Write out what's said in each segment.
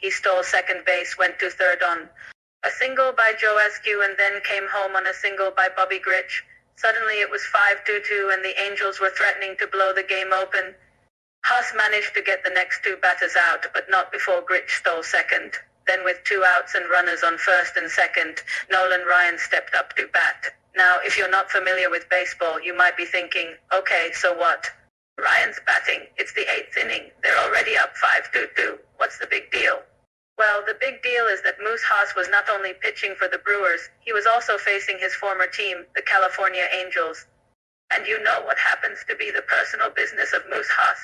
He stole second base, went to third on a single by Joe Askew, and then came home on a single by Bobby Grich. Suddenly it was 5-2 and the Angels were threatening to blow the game open. Haas managed to get the next two batters out, but not before Grich stole second. Then with 2 outs and runners on first and second, Nolan Ryan stepped up to bat. Now, if you're not familiar with baseball, you might be thinking, okay, so what? Ryan's batting. It's the 8th inning. They're already up 5-2. What's the big deal? Well, the big deal is that Moose Haas was not only pitching for the Brewers, he was also facing his former team, the California Angels. And you know what happens to be the personal business of Moose Haas.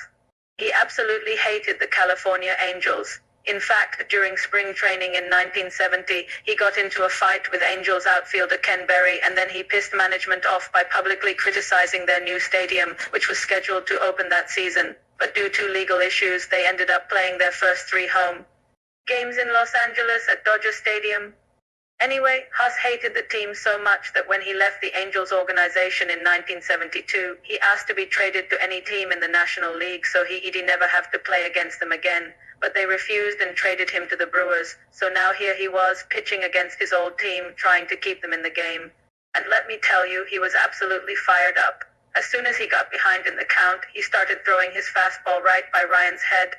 He absolutely hated the California Angels. In fact, during spring training in 1970, he got into a fight with Angels outfielder Ken Berry, and then he pissed management off by publicly criticizing their new stadium, which was scheduled to open that season. But due to legal issues, they ended up playing their first 3 home games in Los Angeles at Dodger Stadium. Anyway, Haas hated the team so much that when he left the Angels organization in 1972, he asked to be traded to any team in the National League so he'd never have to play against them again. But they refused and traded him to the Brewers, so now here he was, pitching against his old team, trying to keep them in the game. And let me tell you, he was absolutely fired up. As soon as he got behind in the count, he started throwing his fastball right by Ryan's head.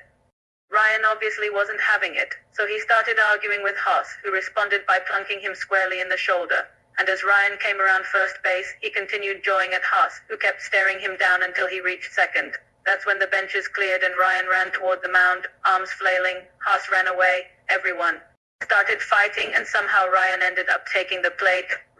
Ryan obviously wasn't having it, so he started arguing with Haas, who responded by plunking him squarely in the shoulder. And as Ryan came around first base, he continued jawing at Haas, who kept staring him down until he reached second. That's when the benches cleared and Ryan ran toward the mound, arms flailing. Haas ran away. Everyone started fighting, and somehow Ryan ended up taking the plate.